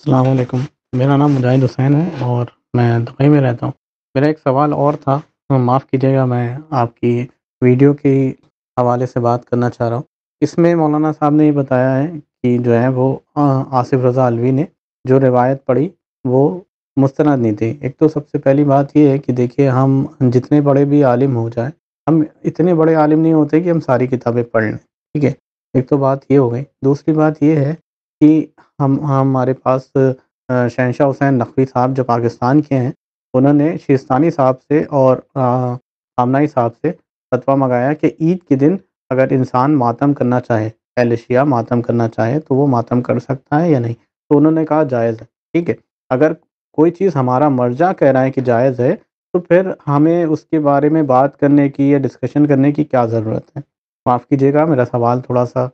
السلام علیکم۔ میرا نام مجاہد حسین ہے اور میں دبئی میں رہتا ہوں۔ میرا ایک سوال اور تھا، معاف کیجیے گا، میں آپ کی ویڈیو کے حوالے سے بات کرنا چاہ رہا ہوں۔ اس میں مولانا صاحب نے یہ بتایا ہے کہ جو ہے وہ آصف رضا علوی نے جو روایت پڑھی وہ مستند نہیں تھی۔ ایک تو سب سے پہلی بات یہ ہے کہ دیکھیے، ہم جتنے بڑے بھی عالم ہو جائیں، ہم اتنے بڑے عالم نہیں ہوتے کہ ہم ساری کتابیں پڑھ لیں، ٹھیک ہے؟ ایک تو بات یہ ہو گئی۔ دوسری بات یہ ہے کہ ہمارے پاس شہنشاہ حسین نقوی صاحب جو پاکستان کے ہیں، انہوں نے شیستانی صاحب سے اور خامنائی صاحب سے فتویٰ منگایا کہ عید کے دن اگر انسان ماتم کرنا چاہے، اہل شیعہ ماتم کرنا چاہے تو وہ ماتم کر سکتا ہے یا نہیں؟ تو انہوں نے کہا جائز ہے، ٹھیک ہے۔ اگر کوئی چیز ہمارا مرجع کہہ رہا ہے کہ جائز ہے، تو پھر ہمیں اس کے بارے میں بات کرنے کی یا ڈسکشن کرنے کی کیا ضرورت ہے؟ معاف کیجیے گا، میرا سوال تھوڑا سا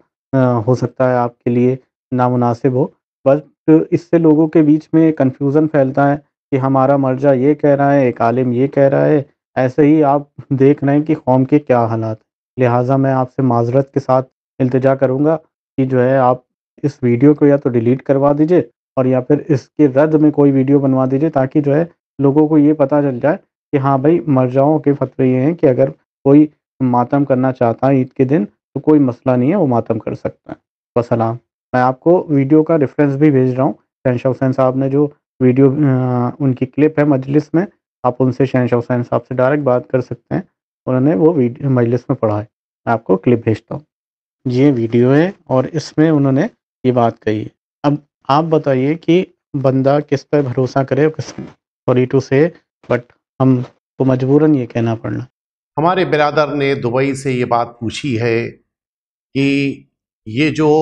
ہو سکتا ہے آپ کے لیے نامناسب ہو، بٹ اس سے لوگوں کے بیچ میں کنفیوژن پھیلتا ہے کہ ہمارا مرجع یہ کہہ رہا ہے، ایک عالم یہ کہہ رہا ہے۔ ایسے ہی آپ دیکھ رہے ہیں کہ قوم کے کیا حالات ہیں۔ لہٰذا میں آپ سے معذرت کے ساتھ التجا کروں گا کہ جو ہے آپ اس ویڈیو کو یا تو ڈیلیٹ کروا دیجئے اور یا پھر اس کے رد میں کوئی ویڈیو بنوا دیجئے، تاکہ جو ہے لوگوں کو یہ پتہ چل جائے کہ ہاں بھائی، مرجعوں کے فتوے یہ ہیں کہ اگر کوئی ماتم کرنا چاہتا ہے عید کے دن تو کوئی مسئلہ نہیں ہے، وہ ماتم کر سکتا ہے۔ وسلام۔ میں آپ کو ویڈیو کا ریفرنس بھی بھیج رہا ہوں۔ شہنشاہ حسین صاحب نے جو ویڈیو ان کی کلپ ہے مجلس میں، آپ ان سے شہنشاہ حسین صاحب سے ڈائریکٹ بات کر سکتے ہیں، انہوں نے وہ ویڈیو مجلس میں پڑھا ہے۔ میں آپ کو کلپ بھیجتا ہوں، یہ ویڈیو ہے اور اس میں انہوں نے یہ بات کہی ہے۔ اب آپ بتائیے کہ بندہ کس پہ بھروسہ کرے اور کس میں؟ سوری ٹو سے، بٹ ہم کو مجبوراً یہ کہنا پڑنا۔ ہمارے برادر نے دبئی سے یہ بات پوچھی ہے کہ یہ جو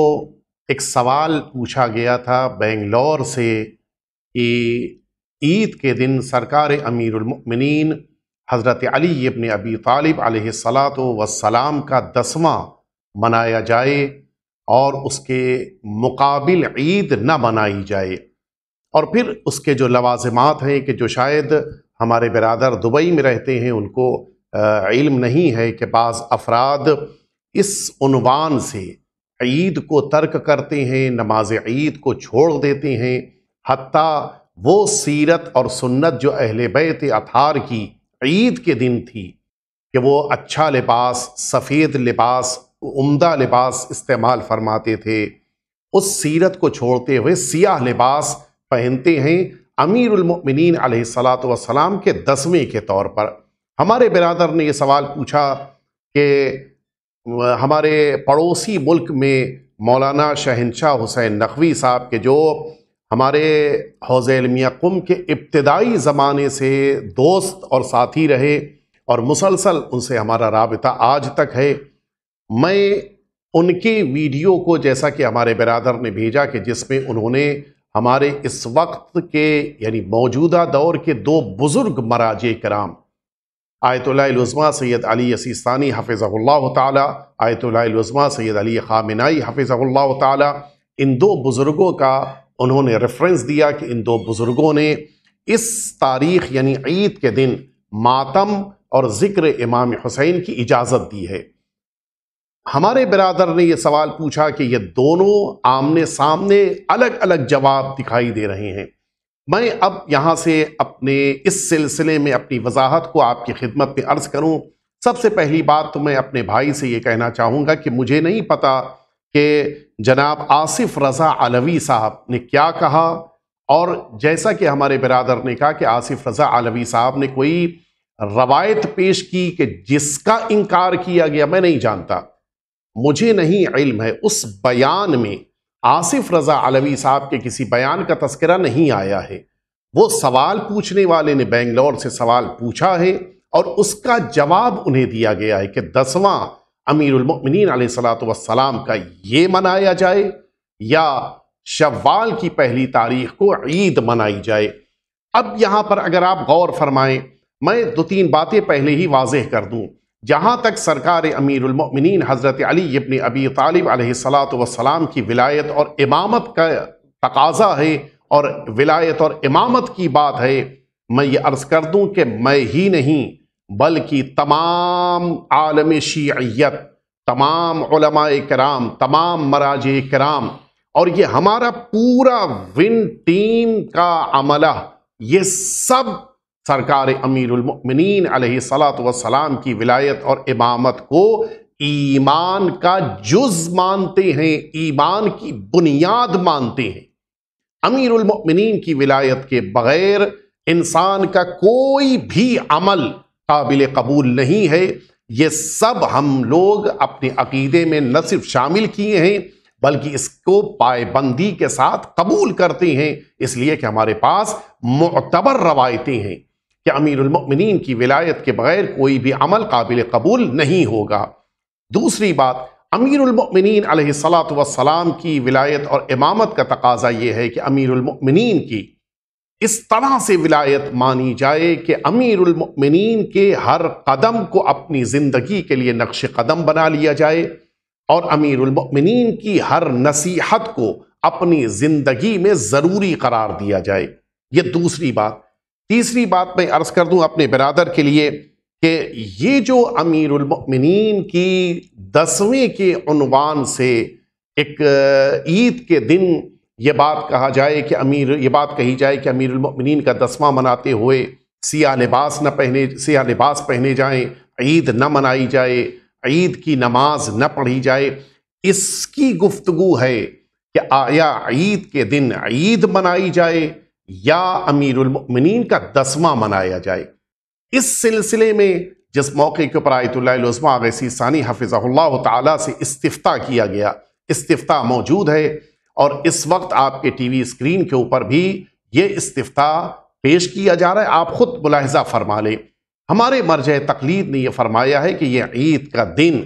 ایک سوال پوچھا گیا تھا بنگلور سے کہ عید کے دن سرکار امیر المؤمنین حضرت علی ابن ابی طالب علیہ الصلاۃ والسلام کا 10واں منایا جائے اور اس کے مقابل عید نہ منائی جائے، اور پھر اس کے جو لوازمات ہیں کہ جو شاید ہمارے برادر دبئی میں رہتے ہیں ان کو علم نہیں ہے کہ بعض افراد اس عنوان سے عید کو ترک کرتے ہیں، نماز عید کو چھوڑ دیتے ہیں، حتیٰ وہ سیرت اور سنت جو اہل بیت اطہار کی عید کے دن تھی کہ وہ اچھا لباس، سفید لباس، عمدہ لباس استعمال فرماتے تھے، اس سیرت کو چھوڑتے ہوئے سیاہ لباس پہنتے ہیں امیر المؤمنین علیہ الصلاۃ والسلام کے 10ویں کے طور پر۔ ہمارے برادر نے یہ سوال پوچھا کہ ہمارے پڑوسی ملک میں مولانا شہنشاہ حسین نقوی صاحب کے جو ہمارے حوزہ علمیہ قم کے ابتدائی زمانے سے دوست اور ساتھی رہے اور مسلسل ان سے ہمارا رابطہ آج تک ہے، میں ان کی ویڈیو کو، جیسا کہ ہمارے برادر نے بھیجا کہ جس میں انہوں نے ہمارے اس وقت کے یعنی موجودہ دور کے 2 بزرگ مراجع کرام، آیت اللہ العظمیٰ سید علی سیستانی حفظہ اللہ تعالی، آیت اللہ العظمیٰ سید علی خامنائی حفظہ اللہ تعالی، ان 2 بزرگوں کا انہوں نے ریفرنس دیا کہ ان 2 بزرگوں نے اس تاریخ یعنی عید کے دن ماتم اور ذکر امام حسین کی اجازت دی ہے۔ ہمارے برادر نے یہ سوال پوچھا کہ یہ دونوں آمنے سامنے الگ الگ جواب دکھائی دے رہے ہیں۔ میں اب یہاں سے اپنے اس سلسلے میں اپنی وضاحت کو آپ کی خدمت میں عرض کروں۔ سب سے پہلی بات تو میں اپنے بھائی سے یہ کہنا چاہوں گا کہ مجھے نہیں پتا کہ جناب آصف رضا علوی صاحب نے کیا کہا، اور جیسا کہ ہمارے برادر نے کہا کہ آصف رضا علوی صاحب نے کوئی روایت پیش کی کہ جس کا انکار کیا گیا، میں نہیں جانتا، مجھے نہیں علم ہے۔ اس بیان میں آصف رضا علوی صاحب کے کسی بیان کا تذکرہ نہیں آیا ہے۔ وہ سوال پوچھنے والے نے بنگلور سے سوال پوچھا ہے اور اس کا جواب انہیں دیا گیا ہے کہ 10واں امیر المؤمنین علیہ الصلاۃ والسلام کا یہ منایا جائے یا شوال کی پہلی تاریخ کو عید منائی جائے۔ اب یہاں پر اگر آپ غور فرمائیں، میں 2-3 باتیں پہلے ہی واضح کر دوں۔ جہاں تک سرکار امیر المؤمنین حضرت علی ابن ابی طالب علیہ الصلاۃ والسلام کی ولایت اور امامت کا تقاضا ہے اور ولایت اور امامت کی بات ہے، میں یہ عرض کر دوں کہ میں ہی نہیں بلکہ تمام عالم شیعیت، تمام علماء کرام، تمام مراجع کرام اور یہ ہمارا پورا ون ٹیم کا عملہ، یہ سب سرکار امیر المؤمنین علیہ الصلاۃ والسلام کی ولایت اور امامت کو ایمان کا جز مانتے ہیں، ایمان کی بنیاد مانتے ہیں۔ امیر المؤمنین کی ولایت کے بغیر انسان کا کوئی بھی عمل قابل قبول نہیں ہے۔ یہ سب ہم لوگ اپنے عقیدے میں نہ صرف شامل کیے ہیں بلکہ اس کو پائبندی کے ساتھ قبول کرتے ہیں، اس لیے کہ ہمارے پاس معتبر روایتیں ہیں کہ امیر المؤمنین کی ولایت کے بغیر کوئی بھی عمل قابل قبول نہیں ہوگا۔ دوسری بات، امیر المؤمنین علیہ الصلاۃ والسلام کی ولایت اور امامت کا تقاضا یہ ہے کہ امیر المؤمنین کی اس طرح سے ولایت مانی جائے کہ امیر المؤمنین کے ہر قدم کو اپنی زندگی کے لیے نقش قدم بنا لیا جائے، اور امیر المؤمنین کی ہر نصیحت کو اپنی زندگی میں ضروری قرار دیا جائے۔ یہ دوسری بات۔ تیسری بات میں عرض کر دوں اپنے برادر کے لیے کہ یہ جو امیر المؤمنین کی 10ویں کے عنوان سے ایک عید کے دن یہ بات کہا جائے کہ یہ بات کہی جائے کہ امیر المؤمنین کا 10واں مناتے ہوئے سیاہ لباس پہنے جائیں، عید نہ منائی جائے، عید کی نماز نہ پڑھی جائے، اس کی گفتگو ہے کہ آیا عید کے دن عید منائی جائے یا امیر المؤمنین کا 10واں منایا جائے۔ اس سلسلے میں جس موقع کے اوپر آیت اللہ العظمیٰ آغا ثانی حفظہ اللہ تعالی سے استفتاء کیا گیا، استفتاء موجود ہے، اور اس وقت آپ کے ٹی وی اسکرین کے اوپر بھی یہ استفتاء پیش کیا جا رہا ہے، آپ خود ملاحظہ فرما لیں۔ ہمارے مرجع تقلید نے یہ فرمایا ہے کہ یہ عید کا دن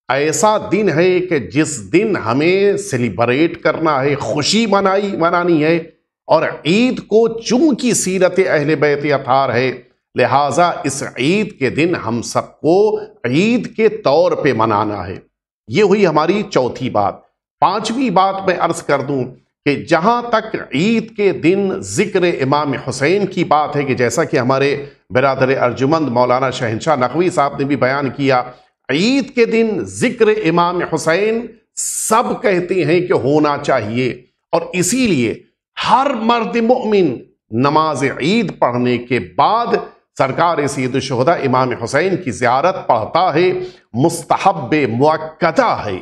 ایسا دن ہے کہ جس دن ہمیں سیلیبریٹ کرنا ہے، خوشی منانی ہے، اور عید کو چونکہ سیرت اہل بیت اطہار ہے، لہٰذا اس عید کے دن ہم سب کو عید کے طور پہ منانا ہے۔ یہ ہوئی ہماری چوتھی بات۔ پانچویں بات میں عرض کر دوں کہ جہاں تک عید کے دن ذکر امام حسین کی بات ہے، کہ جیسا کہ ہمارے برادر ارجمند مولانا شہنشاہ نقوی صاحب نے بھی بیان کیا، عید کے دن ذکر امام حسین سب کہتے ہیں کہ ہونا چاہیے، اور اسی لیے ہر مرد مومن نماز عید پڑھنے کے بعد سرکار سید الشہداء امام حسین کی زیارت پڑھتا ہے، مستحب مؤکدہ ہے۔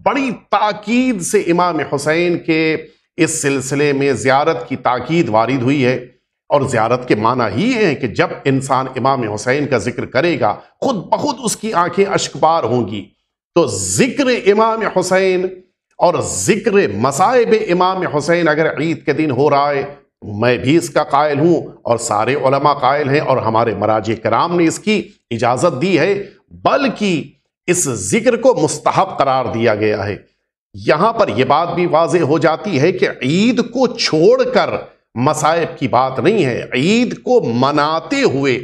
بڑی تاکید سے امام حسین کے اس سلسلے میں زیارت کی تاکید وارد ہوئی ہے، اور زیارت کے معنی ہی ہے کہ جب انسان امام حسین کا ذکر کرے گا خود بخود اس کی آنکھیں اشکبار ہوں گی۔ تو ذکر امام حسین اور ذکر مصائب امام حسین اگر عید کے دن ہو رہا ہے، میں بھی اس کا قائل ہوں اور سارے علماء قائل ہیں، اور ہمارے مراجع کرام نے اس کی اجازت دی ہے، بلکہ اس ذکر کو مستحب قرار دیا گیا ہے۔ یہاں پر یہ بات بھی واضح ہو جاتی ہے کہ عید کو چھوڑ کر مصائب کی بات نہیں ہے، عید کو مناتے ہوئے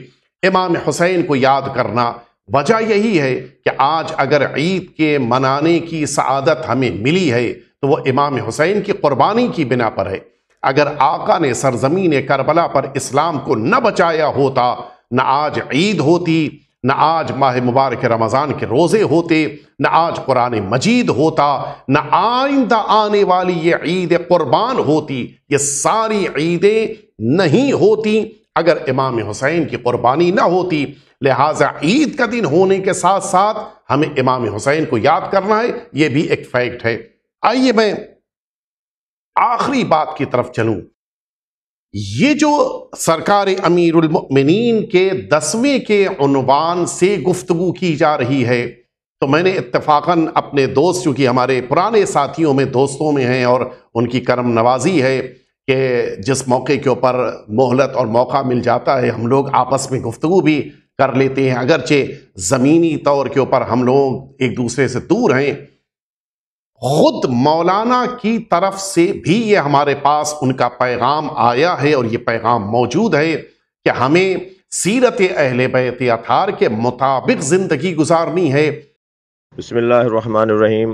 امام حسین کو یاد کرنا۔ وجہ یہی ہے کہ آج اگر عید کے منانے کی سعادت ہمیں ملی ہے تو وہ امام حسین کی قربانی کی بنا پر ہے۔ اگر آقا نے سرزمین کربلا پر اسلام کو نہ بچایا ہوتا، نہ آج عید ہوتی، نہ آج ماہ مبارک رمضان کے روزے ہوتے، نہ آج قرآن مجید ہوتا، نہ آئندہ آنے والی یہ عید قربان ہوتی، یہ ساری عیدیں نہیں ہوتی اگر امام حسین کی قربانی نہ ہوتی۔ لہٰذا عید کا دن ہونے کے ساتھ ساتھ ہمیں امام حسین کو یاد کرنا ہے، یہ بھی ایک فیکٹ ہے۔ آئیے میں آخری بات کی طرف چلوں۔ یہ جو سرکار امیر المؤمنین کے 10ویں کے عنوان سے گفتگو کی جا رہی ہے، تو میں نے اتفاقاً اپنے دوست جو کہ ہمارے پرانے ساتھیوں میں دوستوں میں ہیں اور ان کی کرم نوازی ہے کہ جس موقع کے اوپر مہلت اور موقع مل جاتا ہے ہم لوگ آپس میں گفتگو بھی کر لیتے ہیں، اگرچہ زمینی طور کے اوپر ہم لوگ ایک دوسرے سے دور ہیں۔ خود مولانا کی طرف سے بھی یہ ہمارے پاس ان کا پیغام آیا ہے، اور یہ پیغام موجود ہے کہ ہمیں سیرت اہل بیت اطہار کے مطابق زندگی گزارنی ہے۔ بسم اللہ الرحمن الرحیم۔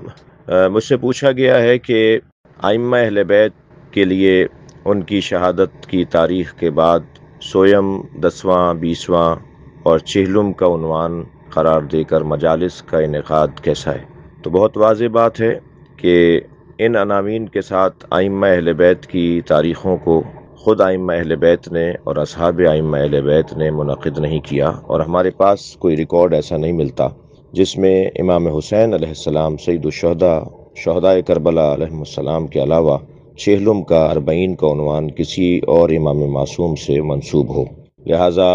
مجھ سے پوچھا گیا ہے کہ ائمہ اہل بیت کے لیے ان کی شہادت کی تاریخ کے بعد سویم 10واں 20واں اور 40 کا عنوان قرار دے کر مجالس کا انعقاد کیسا ہے؟ تو بہت واضح بات ہے کہ ان عناوین کے ساتھ ائمہ اہل بیت کی تاریخوں کو خود ائمہ اہل بیت نے اور اصحاب ائمہ اہل بیت نے منعقد نہیں کیا، اور ہمارے پاس کوئی ریکارڈ ایسا نہیں ملتا جس میں امام حسین علیہ السلام سید الشہداء شہدائے کربلا علیہ السلام کے علاوہ چہلم کا 40 کا عنوان کسی اور امام معصوم سے منسوب ہو۔ لہٰذا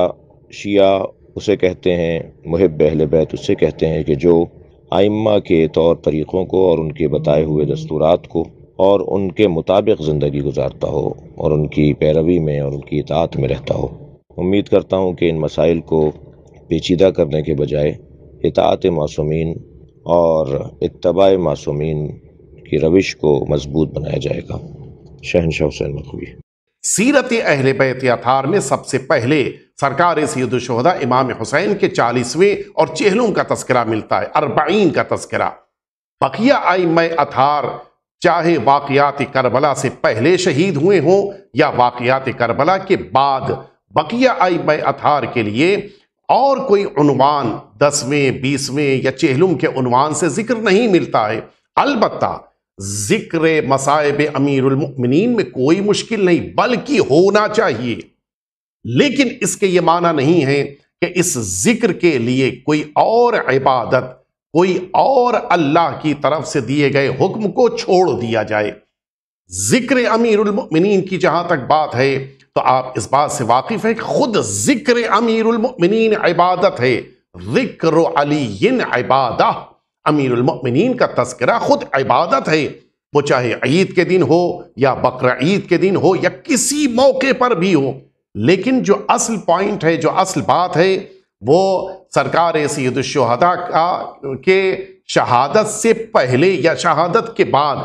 شیعہ اسے کہتے ہیں، محب اہل بیت اسے کہتے ہیں کہ جو ائمہ کے طور طریقوں کو اور ان کے بتائے ہوئے دستورات کو اور ان کے مطابق زندگی گزارتا ہو اور ان کی پیروی میں اور ان کی اطاعت میں رہتا ہو۔ امید کرتا ہوں کہ ان مسائل کو پیچیدہ کرنے کے بجائے اطاعت معصومین اور اتباع معصومین کی روش کو مضبوط بنایا جائے گا۔ شہنشاہ حسین مخدومی۔ سیرت اہل بیت اطہار میں سب سے پہلے سرکار سید الشہداء امام حسین کے 40ویں اور چہلم کا تذکرہ ملتا ہے، 40 کا تذکرہ۔ بقیہ ائمہ اطہار چاہے واقعات کربلا سے پہلے شہید ہوئے ہوں یا واقعات کربلا کے بعد، بقیہ ائمہ اطہار کے لیے اور کوئی عنوان 10ویں 20ویں یا چہلم کے عنوان سے ذکر نہیں ملتا ہے۔ البتہ ذکر مصائب امیر المؤمنین میں کوئی مشکل نہیں، بلکہ ہونا چاہیے، لیکن اس کے یہ معنی نہیں ہے کہ اس ذکر کے لیے کوئی اور عبادت، کوئی اور اللہ کی طرف سے دیے گئے حکم کو چھوڑ دیا جائے۔ ذکر امیر المؤمنین کی جہاں تک بات ہے تو آپ اس بات سے واقف ہیں کہ خود ذکر امیر المؤمنین عبادت ہے۔ ذکر علی عبادہ، امیر المؤمنین کا تذکرہ خود عبادت ہے، وہ چاہے عید کے دن ہو یا بقرعید کے دن ہو یا کسی موقع پر بھی ہو۔ لیکن جو اصل پوائنٹ ہے، جو اصل بات ہے، وہ سرکار سید الشہداء کے شہادت سے پہلے یا شہادت کے بعد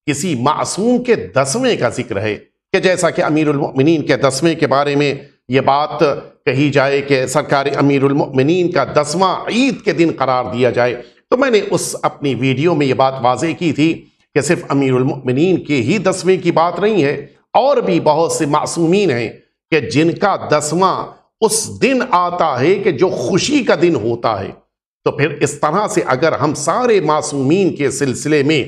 کسی معصوم کے 10ویں کا ذکر ہے، کہ جیسا کہ امیر المؤمنین کے 10ویں کے بارے میں یہ بات کہی جائے کہ سرکار امیر المؤمنین کا 10واں عید کے دن قرار دیا جائے۔ تو میں نے اس اپنی ویڈیو میں یہ بات واضح کی تھی کہ صرف امیر المؤمنین کے ہی 10ویں کی بات نہیں ہے، اور بھی بہت سے معصومین ہیں کہ جن کا 10واں اس دن آتا ہے کہ جو خوشی کا دن ہوتا ہے۔ تو پھر اس طرح سے اگر ہم سارے معصومین کے سلسلے میں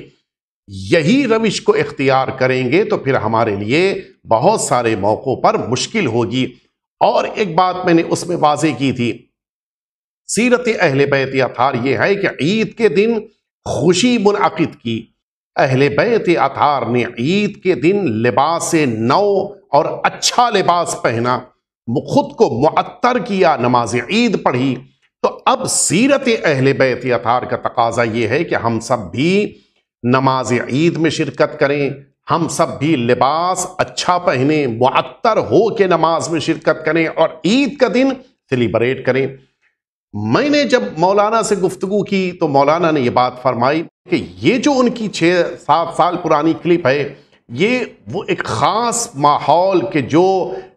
یہی روش کو اختیار کریں گے تو پھر ہمارے لیے بہت سارے موقعوں پر مشکل ہوگی۔ اور ایک بات میں نے اس میں واضح کی تھی، سیرت اہل بیت اطہار یہ ہے کہ عید کے دن خوشی منعقد کی۔ اہل بیت اطہار نے عید کے دن لباس نو اور اچھا لباس پہنا، خود کو معطر کیا، نماز عید پڑھی۔ تو اب سیرت اہل بیت اطہار کا تقاضا یہ ہے کہ ہم سب بھی نماز عید میں شرکت کریں، ہم سب بھی لباس اچھا پہنیں، معطر ہو کے نماز میں شرکت کریں اور عید کا دن سیلیبریٹ کریں۔ میں نے جب مولانا سے گفتگو کی تو مولانا نے یہ بات فرمائی کہ یہ جو ان کی 6-7 سال پرانی کلپ ہے، یہ وہ ایک خاص ماحول کے جو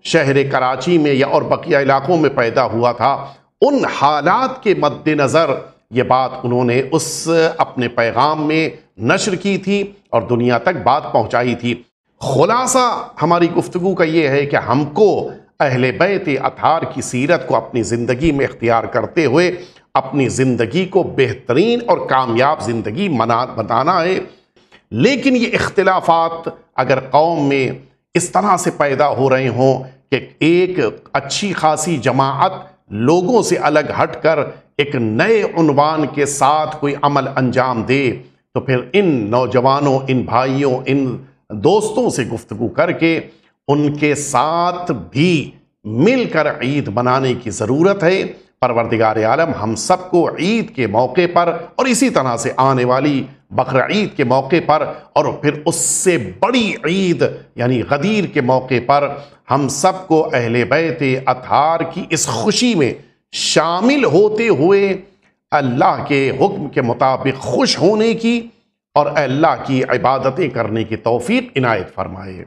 شہر کراچی میں یا اور بقیہ علاقوں میں پیدا ہوا تھا، ان حالات کے مد نظر یہ بات انہوں نے اس اپنے پیغام میں نشر کی تھی اور دنیا تک بات پہنچائی تھی۔ خلاصہ ہماری گفتگو کا یہ ہے کہ ہم کو اہل بیت اطہار کی سیرت کو اپنی زندگی میں اختیار کرتے ہوئے اپنی زندگی کو بہترین اور کامیاب زندگی بنانا ہے۔ لیکن یہ اختلافات اگر قوم میں اس طرح سے پیدا ہو رہے ہوں کہ ایک اچھی خاصی جماعت لوگوں سے الگ ہٹ کر ایک نئے عنوان کے ساتھ کوئی عمل انجام دے، تو پھر ان نوجوانوں، ان بھائیوں، ان دوستوں سے گفتگو کر کے ان کے ساتھ بھی مل کر عید منانے کی ضرورت ہے۔ پروردگار عالم ہم سب کو عید کے موقع پر اور اسی طرح سے آنے والی بقرعید کے موقع پر اور پھر اس سے بڑی عید یعنی غدیر کے موقع پر ہم سب کو اہل بیت اطہار کی اس خوشی میں شامل ہوتے ہوئے اللہ کے حکم کے مطابق خوش ہونے کی اور اللہ کی عبادتیں کرنے کی توفیق عنایت فرمائے۔